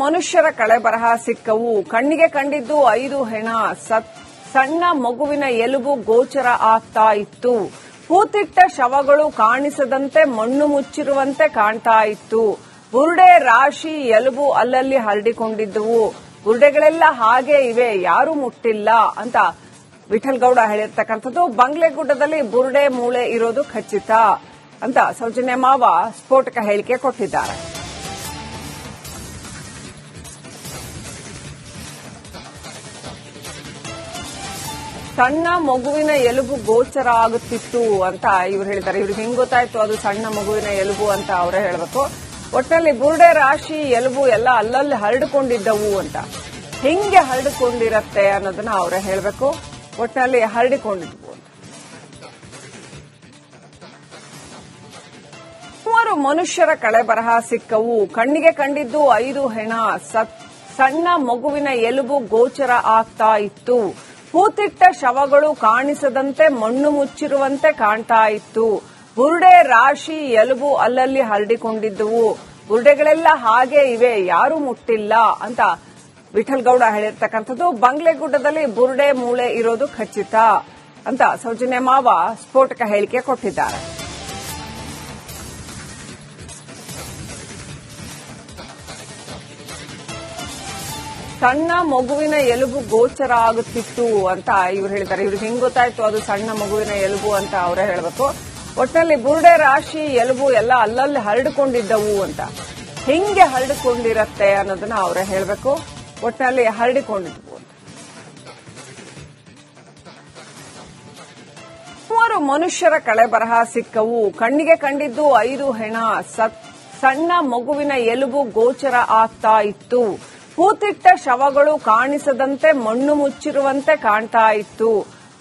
ಮನುಷ್ಯರ ಕಳೆಬರಹ ಸಿಕ್ಕವು. ಕಣ್ಣಿಗೆ ಕಂಡಿದ್ದು 5 ಹೆಣ. ಸಣ್ಣ ಮಗುವಿನ ಎಲುಬು ಗೋಚರ ಆಗ್ತಾ ಇತ್ತು. ಹೂತಿಟ್ಟ ಶವಗಳು ಕಾಣಿಸದಂತೆ ಮಣ್ಣು ಮುಚ್ಚಿರುವಂತೆ ಕಾಣ್ತಾ ಇತ್ತು. ಬುರುಡೆ ರಾಶಿ ಎಲುಬು ಅಲ್ಲಲ್ಲಿ ಹರಡಿಕೊಂಡಿದ್ದವು. ಬುರುಡೆಗಳೆಲ್ಲ ಹಾಗೆ ಇವೆ, ಯಾರೂ ಮುಟ್ಟಿಲ್ಲ ಅಂತ ವಿಠಲ್ ಗೌಡ ಹೇಳಿರ್ತಕ್ಕಂಥದ್ದು. ಬಂಗ್ಲೆಗುಡ್ಡದಲ್ಲಿ ಬುರುಡೆ ಮೂಳೆ ಇರೋದು ಖಚಿತ ಅಂತ ಸೌಜನ್ಯ ಮಾವ ಸ್ಫೋಟಕ ಹೇಳಿಕೆ ಕೊಟ್ಟಿದ್ದಾರೆ. ಸಣ್ಣ ಮಗುವಿನ ಎಲುಬು ಗೋಚರ ಆಗುತ್ತಿತ್ತು ಅಂತ ಇವ್ರು ಹೇಳಿದ್ದಾರೆ. ಇವ್ರಿಗೆ ಹೆಂಗ್ ಗೊತ್ತಾಯ್ತು ಅದು ಸಣ್ಣ ಮಗುವಿನ ಎಲುಬು ಅಂತ ಅವರೇ ಹೇಳಬೇಕು. ಒಟ್ಟಿನಲ್ಲಿ ಬುರುಡೆ ರಾಶಿ ಎಲುಬು ಎಲ್ಲ ಅಲ್ಲಲ್ಲಿ ಹರಡಿಕೊಂಡಿದ್ದವು ಅಂತ. ಹೆಂಗೆ ಹರಡಿಕೊಂಡಿರತ್ತೆ ಅನ್ನೋದನ್ನ ಅವರೇ ಹೇಳಬೇಕು. ಒಟ್ಟಿನಲ್ಲಿ ಹರಡಿಕೊಂಡಿದ್ವು. 3 ಮನುಷ್ಯರ ಕಳೆಬರಹ ಸಿಕ್ಕವು. ಕಣ್ಣಿಗೆ ಕಂಡಿದ್ದು 5 ಹೆಣ. ಸಣ್ಣ ಮಗುವಿನ ಎಲುಬು ಗೋಚರ ಆಗ್ತಾ ಇತ್ತು. ಹೂತಿಟ್ಟ ಶವಗಳು ಕಾಣಿಸದಂತೆ ಮಣ್ಣು ಮುಚ್ಚಿರುವಂತೆ ಕಾಣ್ತಾ ಇತ್ತು. ಬುರುಡೆ ರಾಶಿ ಎಲುಬು ಅಲ್ಲಲ್ಲಿ ಹರಡಿಕೊಂಡಿದ್ದವು. ಬುರುಡೆಗಳೆಲ್ಲ ಹಾಗೆ ಇವೆ, ಯಾರೂ ಮುಟ್ಟಿಲ್ಲ ಅಂತ ವಿಠಲ್ ಗೌಡ ಹೇಳಿರ್ತಕ್ಕಂಥದ್ದು. ಬಂಗ್ಲೆಗುಡ್ಡದಲ್ಲಿ ಬುರುಡೆ ಮೂಳೆ ಇರೋದು ಖಚಿತ ಅಂತ ಸೌಜನ್ಯ ಮಾವ ಸ್ಫೋಟಕ ಹೇಳಿಕೆ ಕೊಟ್ಟಿದ್ದಾರೆ. ಸಣ್ಣ ಮಗುವಿನ ಎಲುಬು ಗೋಚರ ಆಗುತ್ತಿತ್ತು ಅಂತ ಇವ್ರು ಹೇಳಿದ್ದಾರೆ. ಇವ್ರಿಗೆ ಹೆಂಗ್ ಗೊತ್ತಾಯ್ತು ಅದು ಸಣ್ಣ ಮಗುವಿನ ಎಲುಬು ಅಂತ ಅವರೇ ಹೇಳಬೇಕು. ಒಟ್ಟಿನಲ್ಲಿ ಬುರುಡೆ ರಾಶಿ ಎಲುಬು ಎಲ್ಲ ಅಲ್ಲಲ್ಲಿ ಹರಡಿಕೊಂಡಿದ್ದವು ಅಂತ. ಹೆಂಗೆ ಹರಡಿಕೊಂಡಿರತ್ತೆ ಅನ್ನೋದನ್ನ ಅವರೇ ಹೇಳಬೇಕು. ಒಟ್ಟಿನಲ್ಲಿ ಹರಡಿಕೊಂಡಿದ್ವು. 3 ಮನುಷ್ಯರ ಕಳೆಬರಹ ಸಿಕ್ಕವು. ಕಣ್ಣಿಗೆ ಕಂಡಿದ್ದು 5 ಹೆಣ. ಸಣ್ಣ ಮಗುವಿನ ಎಲುಬು ಗೋಚರ ಆಗ್ತಾ ಇತ್ತು. ಹೂತಿಟ್ಟ ಶವಗಳು ಕಾಣಿಸದಂತೆ ಮಣ್ಣು ಮುಚ್ಚಿರುವಂತೆ ಕಾಣ್ತಾ ಇತ್ತು.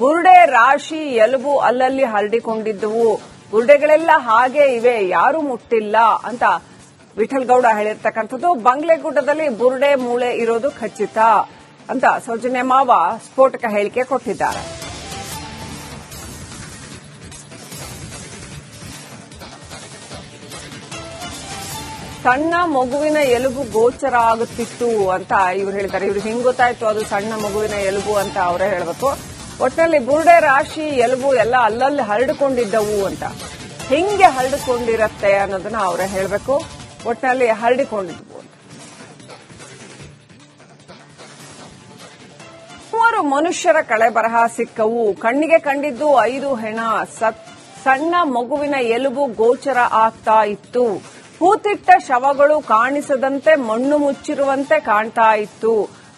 ಬುರುಡೆ ರಾಶಿ ಎಲುಬು ಅಲ್ಲಲ್ಲಿ ಹರಡಿಕೊಂಡಿದ್ದವು. ಬುರುಡೆಗಳೆಲ್ಲ ಹಾಗೆ ಇವೆ, ಯಾರೂ ಮುಟ್ಟಿಲ್ಲ ಅಂತ ವಿಠಲ್ ಗೌಡ ಹೇಳಿರ್ತಕ್ಕಂಥದ್ದು. ಬಂಗ್ಲೆಗುಡ್ಡದಲ್ಲಿ ಬುರುಡೆ ಮೂಳೆ ಇರೋದು ಖಚಿತ ಅಂತ ಸೌಜನ್ಯ ಮಾವ ಸ್ಫೋಟಕ ಹೇಳಿಕೆ ಕೊಟ್ಟಿದ್ದಾರೆ. ಸಣ್ಣ ಮಗುವಿನ ಎಲುಬು ಗೋಚರ ಆಗುತ್ತಿತ್ತು ಅಂತ ಇವ್ರು ಹೇಳಿದ್ದಾರೆ. ಇವ್ರಿಗೆ ಹೆಂಗ್ ಗೊತ್ತಾಯ್ತು ಅದು ಸಣ್ಣ ಮಗುವಿನ ಎಲುಬು ಅಂತ ಅವರೇ ಹೇಳಬೇಕು. ಒಟ್ಟಿನಲ್ಲಿ ಬುರುಡೆ ರಾಶಿ ಎಲುಬು ಎಲ್ಲ ಅಲ್ಲಲ್ಲಿ ಹರಡಿಕೊಂಡಿದ್ದವು ಅಂತ. ಹೆಂಗೆ ಹರಡಿಕೊಂಡಿರತ್ತೆ ಅನ್ನೋದನ್ನ ಅವರೇ ಹೇಳಬೇಕು. ಒಟ್ಟಿನಲ್ಲಿ ಹರಡಿಕೊಂಡಿದ್ವು. 3 ಮನುಷ್ಯರ ಕಳೆಬರಹ ಸಿಕ್ಕವು. ಕಣ್ಣಿಗೆ ಕಂಡಿದ್ದು 5 ಹೆಣ. ಸಣ್ಣ ಮಗುವಿನ ಎಲುಬು ಗೋಚರ ಆಗ್ತಾ ಇತ್ತು. ಹೂತಿಟ್ಟ ಶವಗಳು ಕಾಣಿಸದಂತೆ ಮಣ್ಣು ಮುಚ್ಚಿರುವಂತೆ ಕಾಣ್ತಾ ಇತ್ತು.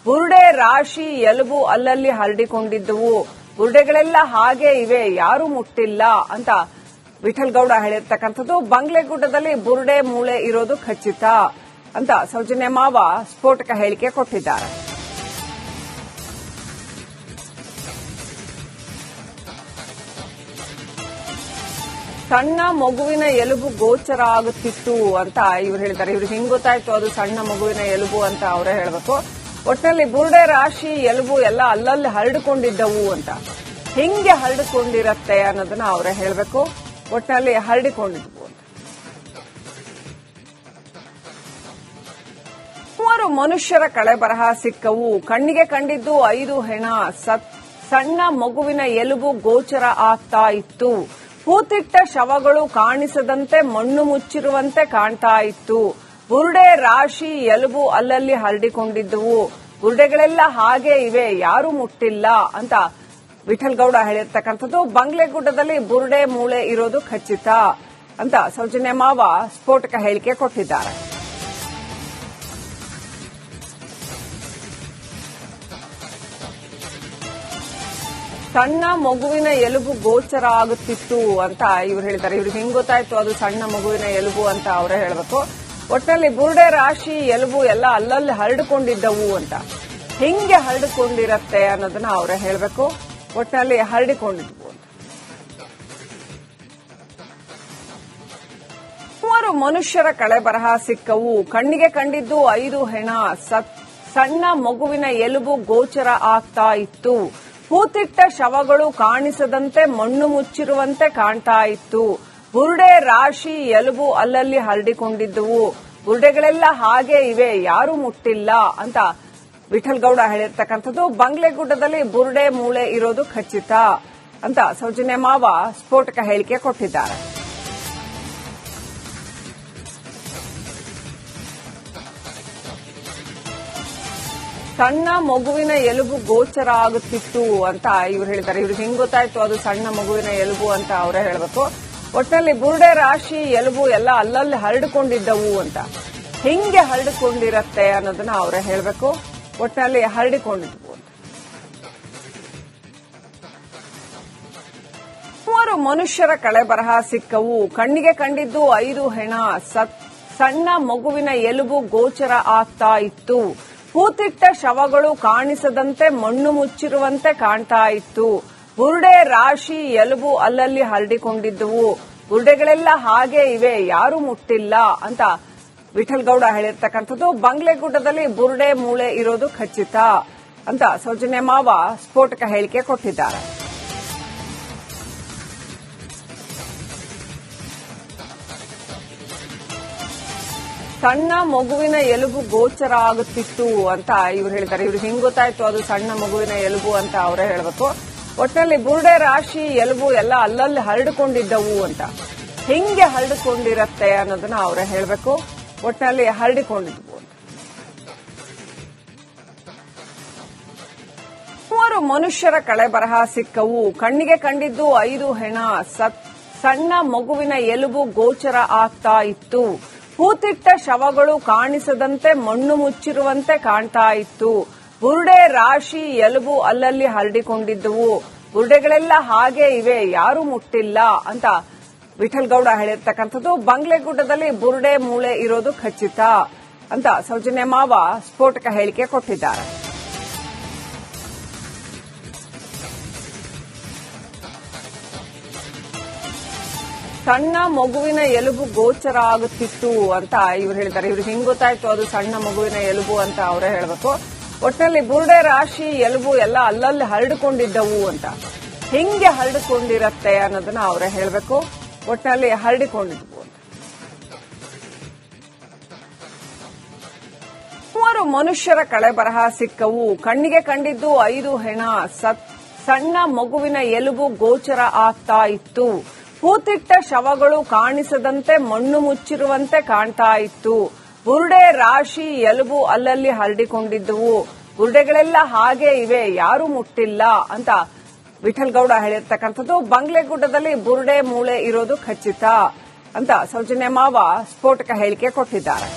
ಬುರುಡೆ ರಾಶಿ ಎಲುಬು ಅಲ್ಲಲ್ಲಿ ಹರಡಿಕೊಂಡಿದ್ದವು. ಬುರುಡೆಗಳೆಲ್ಲ ಹಾಗೆ ಇವೆ, ಯಾರೂ ಮುಟ್ಟಿಲ್ಲ ಅಂತ ವಿಠಲ್ ಗೌಡ ಹೇಳಿರ್ತಕ್ಕಂಥದ್ದು. ಬಂಗ್ಲೆಗುಡ್ಡದಲ್ಲಿ ಬುರುಡೆ ಮೂಳೆ ಇರೋದು ಖಚಿತ ಅಂತ ಸೌಜನ್ಯ ಮಾವ ಸ್ಫೋಟಕ ಹೇಳಿಕೆ ಕೊಟ್ಟಿದ್ದಾರೆ. ಸಣ್ಣ ಮಗುವಿನ ಎಲುಬು ಗೋಚರ ಆಗುತ್ತಿತ್ತು ಅಂತ ಇವ್ರು ಹೇಳಿದ್ದಾರೆ. ಇವ್ರಿಗೆ ಹೆಂಗ್ ಗೊತ್ತಾಯ್ತು ಅದು ಸಣ್ಣ ಮಗುವಿನ ಎಲುಬು ಅಂತ ಅವರೇ ಹೇಳಬೇಕು. ಒಟ್ಟಿನಲ್ಲಿ ಬುರುಡೆ ರಾಶಿ ಎಲುಬು ಎಲ್ಲ ಅಲ್ಲಲ್ಲಿ ಹರಡಿಕೊಂಡಿದ್ದವು ಅಂತ. ಹೆಂಗೆ ಹರಡಿಕೊಂಡಿರತ್ತೆ ಅನ್ನೋದನ್ನ ಅವರೇ ಹೇಳಬೇಕು. ಒಟ್ಟಿನಲ್ಲಿ ಹರಡಿಕೊಂಡಿದ್ವು. 3 ಮನುಷ್ಯರ ಕಳೆಬರಹ ಸಿಕ್ಕವು. ಕಣ್ಣಿಗೆ ಕಂಡಿದ್ದು 5 ಹೆಣ. ಸಣ್ಣ ಮಗುವಿನ ಎಲುಬು ಗೋಚರ ಆಗ್ತಾ ಇತ್ತು. ಹೂತಿಟ್ಟ ಶವಗಳು ಕಾಣಿಸದಂತೆ ಮಣ್ಣು ಮುಚ್ಚಿರುವಂತೆ ಕಾಣ್ತಾ ಇತ್ತು. ಬುರುಡೆ ರಾಶಿ ಎಲುಬು ಅಲ್ಲಲ್ಲಿ ಹರಡಿಕೊಂಡಿದ್ದವು. ಬುರುಡೆಗಳೆಲ್ಲ ಹಾಗೆ ಇವೆ, ಯಾರೂ ಮುಟ್ಟಿಲ್ಲ ಅಂತ ವಿಠಲ್ ಗೌಡ ಹೇಳಿರ್ತಕ್ಕಂಥದ್ದು. ಬಂಗ್ಲೆಗುಡ್ಡದಲ್ಲಿ ಬುರುಡೆ ಮೂಳೆ ಇರೋದು ಖಚಿತ ಅಂತ ಸೌಜನ್ಯ ಮಾವ ಸ್ಫೋಟಕ ಹೇಳಿಕೆ ಕೊಟ್ಟಿದ್ದಾರೆ. ಸಣ್ಣ ಮಗುವಿನ ಎಲುಬು ಗೋಚರ ಆಗುತ್ತಿತ್ತು ಅಂತ ಇವ್ರು ಹೇಳಿದ್ದಾರೆ. ಇವ್ರಿಗೆ ಹೆಂಗ್ ಗೊತ್ತಾಯ್ತು ಅದು ಸಣ್ಣ ಮಗುವಿನ ಎಲುಬು ಅಂತ ಅವರೇ ಹೇಳಬೇಕು. ಒಟ್ಟಿನಲ್ಲಿ ಬುರುಡೆ ರಾಶಿ ಎಲುಬು ಎಲ್ಲ ಅಲ್ಲಲ್ಲಿ ಹರಡಿಕೊಂಡಿದ್ದವು ಅಂತ. ಹೆಂಗೆ ಹರಡಿಕೊಂಡಿರತ್ತೆ ಅನ್ನೋದನ್ನ ಅವರೇ ಹೇಳಬೇಕು. ಒಟ್ಟಿನಲ್ಲಿ ಹರಡಿಕೊಂಡಿದ್ವು. 3 ಮನುಷ್ಯರ ಕಳೆಬರಹ ಸಿಕ್ಕವು. ಕಣ್ಣಿಗೆ ಕಂಡಿದ್ದು 5 ಹೆಣ. ಸಣ್ಣ ಮಗುವಿನ ಎಲುಬು ಗೋಚರ ಆಗ್ತಾ ಇತ್ತು. ಹೂತಿಟ್ಟ ಶವಗಳು ಕಾಣಿಸದಂತೆ ಮಣ್ಣು ಮುಚ್ಚಿರುವಂತೆ ಕಾಣ್ತಾ ಇತ್ತು. ಬುರುಡೆ ರಾಶಿ ಎಲುಬು ಅಲ್ಲಲ್ಲಿ ಹರಡಿಕೊಂಡಿದ್ದವು. ಬುರುಡೆಗಳೆಲ್ಲ ಹಾಗೆ ಇವೆ, ಯಾರೂ ಮುಟ್ಟಿಲ್ಲ ಅಂತ ವಿಠಲ್ ಗೌಡ ಹೇಳಿರ್ತಕ್ಕಂಥದ್ದು. ಬಂಗ್ಲೆಗುಡ್ಡದಲ್ಲಿ ಬುರುಡೆ ಮೂಳೆ ಇರೋದು ಖಚಿತ ಅಂತ ಸೌಜನ್ಯ ಮಾವ ಸ್ಫೋಟಕ ಹೇಳಿಕೆ ಕೊಟ್ಟಿದ್ದಾರೆ. ಸಣ್ಣ ಮಗುವಿನ ಎಲುಬು ಗೋಚರ ಆಗುತ್ತಿತ್ತು ಅಂತ ಇವ್ರು ಹೇಳಿದ್ದಾರೆ. ಇವ್ರಿಗೆ ಹೆಂಗ್ ಗೊತ್ತಾಯ್ತು ಅದು ಸಣ್ಣ ಮಗುವಿನ ಎಲುಬು ಅಂತ ಅವರೇ ಹೇಳಬೇಕು. ಒಟ್ಟಿನಲ್ಲಿ ಬುರುಡೆ ರಾಶಿ ಎಲುಬು ಎಲ್ಲ ಅಲ್ಲಲ್ಲಿ ಹರಡಿಕೊಂಡಿದ್ದವು ಅಂತ. ಹಿಂಗೆ ಹರಡಿಕೊಂಡಿರತ್ತೆ ಅನ್ನೋದನ್ನ ಅವರೇ ಹೇಳಬೇಕು. ಒಟ್ಟಿನಲ್ಲಿ ಹರಡಿಕೊಂಡಿದ್ವು. 3 ಮನುಷ್ಯರ ಕಳೆಬರಹ ಸಿಕ್ಕವು. ಕಣ್ಣಿಗೆ ಕಂಡಿದ್ದು 5 ಹೆಣ. ಸಣ್ಣ ಮಗುವಿನ ಎಲುಬು ಗೋಚರ ಆಗ್ತಾ ಇತ್ತು. ಹೂತಿಟ್ಟ ಶವಗಳು ಕಾಣಿಸದಂತೆ ಮಣ್ಣು ಮುಚ್ಚಿರುವಂತೆ ಕಾಣ್ತಾ ಇತ್ತು. ಬುರುಡೆ ರಾಶಿ ಎಲುಬು ಅಲ್ಲಲ್ಲಿ ಹರಡಿಕೊಂಡಿದ್ದವು. ಬುರುಡೆಗಳೆಲ್ಲ ಹಾಗೆ ಇವೆ, ಯಾರೂ ಮುಟ್ಟಿಲ್ಲ ಅಂತ ವಿಠಲ್ ಗೌಡ ಹೇಳಿರ್ತಕ್ಕಂಥದ್ದು. ಬಂಗ್ಲೆಗುಡ್ಡದಲ್ಲಿ ಬುರುಡೆ ಮೂಳೆ ಇರೋದು ಖಚಿತ ಅಂತ ಸೌಜನ್ಯ ಮಾವ ಸ್ಫೋಟಕ ಹೇಳಿಕೆ ಕೊಟ್ಟಿದ್ದಾರೆ. ಸಣ್ಣ ಮಗುವಿನ ಎಲುಬು ಗೋಚರ ಆಗುತ್ತಿತ್ತು ಅಂತ ಇವ್ರು ಹೇಳಿದ್ದಾರೆ. ಇವ್ರಿಗೆ ಹೆಂಗ್ ಗೊತ್ತಾಯ್ತು ಅದು ಸಣ್ಣ ಮಗುವಿನ ಎಲುಬು ಅಂತ ಅವರೇ ಹೇಳಬೇಕು. ಒಟ್ಟಿನಲ್ಲಿ ಬುರುಡೆ ರಾಶಿ ಎಲುಬು ಎಲ್ಲ ಅಲ್ಲಲ್ಲಿ ಹರಡಿಕೊಂಡಿದ್ದವು ಅಂತ. ಹಿಂಗೆ ಹರಡಿಕೊಂಡಿರತ್ತೆ ಅನ್ನೋದನ್ನ ಅವರೇ ಹೇಳಬೇಕು. ಒಟ್ಟಿನಲ್ಲಿ ಹರಡಿಕೊಂಡಿದ್ವು. 3 ಮನುಷ್ಯರ ಕಳೆಬರಹ ಸಿಕ್ಕವು. ಕಣ್ಣಿಗೆ ಕಂಡಿದ್ದು 5 ಹೆಣ. ಸಣ್ಣ ಮಗುವಿನ ಎಲುಬು ಗೋಚರ ಆಗ್ತಾ ಇತ್ತು. ಹೂತಿಟ್ಟ ಶವಗಳು ಕಾಣಿಸದಂತೆ ಮಣ್ಣು ಮುಚ್ಚಿರುವಂತೆ ಕಾಣ್ತಾ ಇತ್ತು. ಬುರುಡೆ ರಾಶಿ ಎಲುಬು ಅಲ್ಲಲ್ಲಿ ಹರಡಿಕೊಂಡಿದ್ದವು. ಬುರುಡೆಗಳೆಲ್ಲ ಹಾಗೆ ಇವೆ, ಯಾರೂ ಮುಟ್ಟಿಲ್ಲ ಅಂತ ವಿಠಲ್ ಗೌಡ ಹೇಳಿರ್ತಕ್ಕಂಥದ್ದು. ಬಂಗ್ಲೆಗುಡ್ಡದಲ್ಲಿ ಬುರುಡೆ ಮೂಳೆ ಇರೋದು ಖಚಿತ ಅಂತ ಸೌಜನ್ಯ ಮಾವ ಸ್ಫೋಟಕ ಹೇಳಿಕೆ ಕೊಟ್ಟಿದ್ದಾರೆ. ಸಣ್ಣ ಮಗುವಿನ ಎಲುಬು ಗೋಚರ ಆಗುತ್ತಿತ್ತು ಅಂತ ಇವ್ರು ಹೇಳಿದ್ದಾರೆ. ಇವ್ರಿಗೆ ಹೆಂಗ್ ಗೊತ್ತಾಯ್ತು ಅದು ಸಣ್ಣ ಮಗುವಿನ ಎಲುಬು ಅಂತ ಅವರೇ ಹೇಳಬೇಕು. ಒಟ್ಟಿನಲ್ಲಿ ಬುರುಡೆ ರಾಶಿ ಎಲುಬು ಎಲ್ಲ ಅಲ್ಲಲ್ಲಿ ಹರಡಿಕೊಂಡಿದ್ದವು ಅಂತ. ಹಿಂಗೆ ಹರಡಿಕೊಂಡಿರತ್ತೆ ಅನ್ನೋದನ್ನ ಅವರೇ ಹೇಳಬೇಕು. ಒಟ್ಟಿನಲ್ಲಿ ಹರಡಿಕೊಂಡಿದ್ವು. 3 ಮನುಷ್ಯರ ಕಳೆಬರಹ ಸಿಕ್ಕವು. ಕಣ್ಣಿಗೆ ಕಂಡಿದ್ದು 5 ಹೆಣ. ಸಣ್ಣ ಮಗುವಿನ ಎಲುಬು ಗೋಚರ ಆಗ್ತಾ ಇತ್ತು. ಹೂತಿಟ್ಟ ಶವಗಳು ಕಾಣಿಸದಂತೆ ಮಣ್ಣು ಮುಚ್ಚಿರುವಂತೆ ಕಾಣ್ತಾ ಇತ್ತು. ಬುರುಡೆ ರಾಶಿ ಎಲುಬು ಅಲ್ಲಲ್ಲಿ ಹರಡಿಕೊಂಡಿದ್ದವು. ಬುರುಡೆಗಳೆಲ್ಲ ಹಾಗೆ ಇವೆ, ಯಾರೂ ಮುಟ್ಟಿಲ್ಲ ಅಂತ ವಿಠಲ್ ಗೌಡ ಹೇಳಿರ್ತಕ್ಕಂಥದ್ದು. ಬಂಗ್ಲೆಗುಡ್ಡದಲ್ಲಿ ಬುರುಡೆ ಮೂಳೆ ಇರೋದು ಖಚಿತ ಅಂತ ಸೌಜನ್ಯ ಮಾವ ಸ್ಫೋಟಕ ಹೇಳಿಕೆ ಕೊಟ್ಟಿದ್ದಾರೆ.